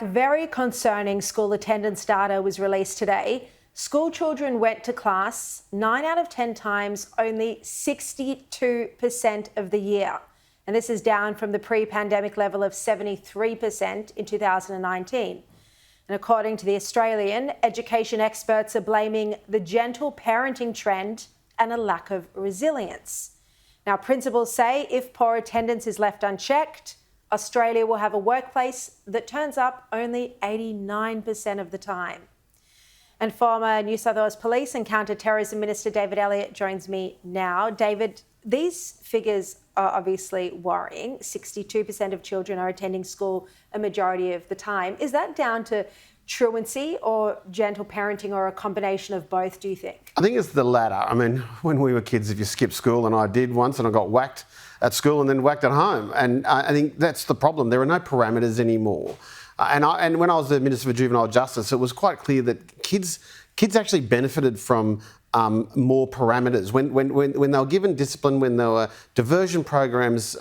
Very concerning school attendance data was released today. School children went to class 9 out of 10 times, only 62% of the year. And this is down from the pre-pandemic level of 73% in 2019. And according to The Australian, education experts are blaming the gentle parenting trend and a lack of resilience. Now, principals say if poor attendance is left unchecked, Australia will have a workplace that turns up only 89% of the time. And former New South Wales Police and Counter-Terrorism Minister David Elliot joins me now. David, these figures are obviously worrying. 62% of children are attending school a majority of the time. Is that down to truancy or gentle parenting, or a combination of both, do you think? I think it's the latter. I mean, when we were kids, if you skipped school, and I did once, and I got whacked at school and then whacked at home. And I think that's the problem. There are no parameters anymore. And when I was the Minister for Juvenile Justice, it was quite clear that kids actually benefited from more parameters. When they were given discipline, when there were diversion programs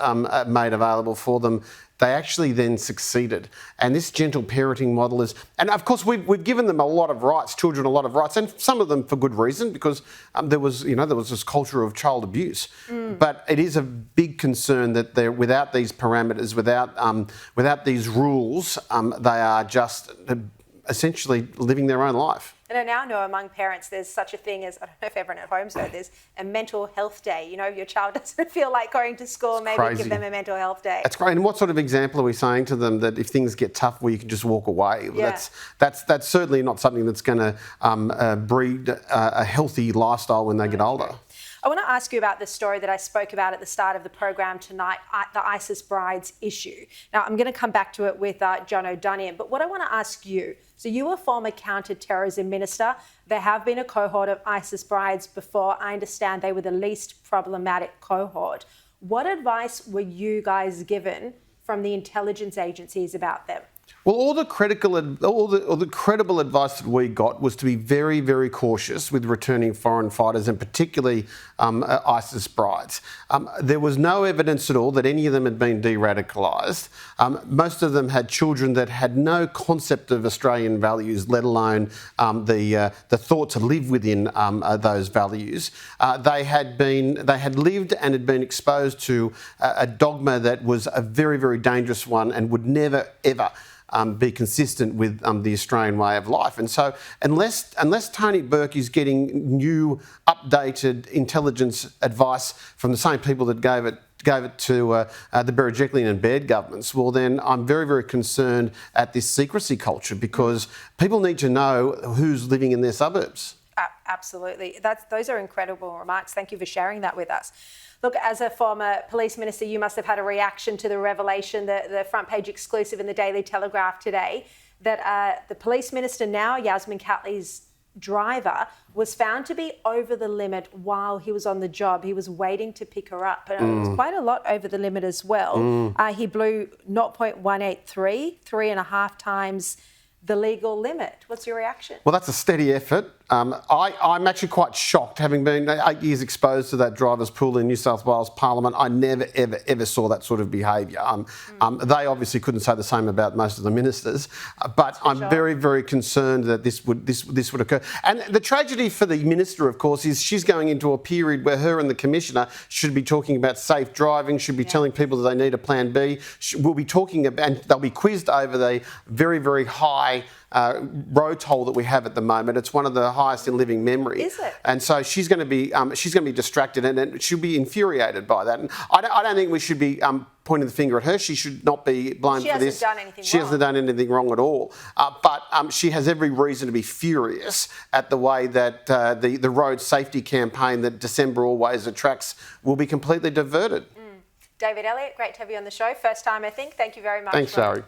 made available for them, they actually then succeeded. And this gentle parenting model is, and of course we've given them a lot of rights, children a lot of rights, and some of them for good reason, because there was this culture of child abuse. But it is a big concern that without these parameters, without these rules, they are just essentially living their own life. And I now know among parents there's such a thing as, I don't know if everyone at home's heard, there's a mental health day. You know, if your child doesn't feel like going to school, maybe crazy. Give them a mental health day. That's great. And what sort of example are we saying to them, that if things get tough, well, you can just walk away? Yeah. That's certainly not something that's going to breed a healthy lifestyle when they get older. I want to ask you about the story that I spoke about at the start of the program tonight, the ISIS brides issue. Now, I'm going to come back to it with John O'Donian, but what I want to ask you, so you were former counter-terrorism minister. There have been a cohort of ISIS brides before. I understand they were the least problematic cohort. What advice were you guys given from the intelligence agencies about them? Well, all the credible advice that we got was to be very, very cautious with returning foreign fighters, and particularly ISIS brides. There was no evidence at all that any of them had been de-radicalised. Most of them had children that had no concept of Australian values, let alone the thought to live within those values. They had lived and had been exposed to a dogma that was a very, very dangerous one, and would never, ever be consistent with the Australian way of life. And so unless Tony Burke is getting new, updated intelligence advice from the same people that gave it to the Berejiklian and Baird governments, well, then I'm very, very concerned at this secrecy culture, because people need to know who's living in their suburbs. Absolutely. Those are incredible remarks. Thank you for sharing that with us. Look, as a former police minister, you must have had a reaction to the revelation, the front page exclusive in the Daily Telegraph today, that the police minister now, Yasmin Catley's driver, was found to be over the limit while he was on the job. He was waiting to pick her up. And it was quite a lot over the limit as well. He blew 0.183, 3.5 times the legal limit. What's your reaction? Well, that's a steady effort. I'm actually quite shocked, having been 8 years exposed to that drivers' pool in New South Wales Parliament. I never, ever saw that sort of behaviour. They obviously couldn't say the same about most of the ministers, but I'm very, very concerned that this would occur. And the tragedy for the minister, of course, is she's going into a period where her and the commissioner should be talking about safe driving, should be telling people that they need a plan B. We'll be talking about, and they'll be quizzed over the very, very high road toll that we have at the moment. It's one of the highest in living memory. Is it? And so she's going to be distracted, and she'll be infuriated by that. And I don't think we should be pointing the finger at her. She should not be blamed for this. She hasn't done anything wrong. She hasn't done anything wrong at all. But she has every reason to be furious at the way that the road safety campaign that December always attracts will be completely diverted. David Elliot, great to have you on the show. First time, I think. Thank you very much. Thanks, Shari.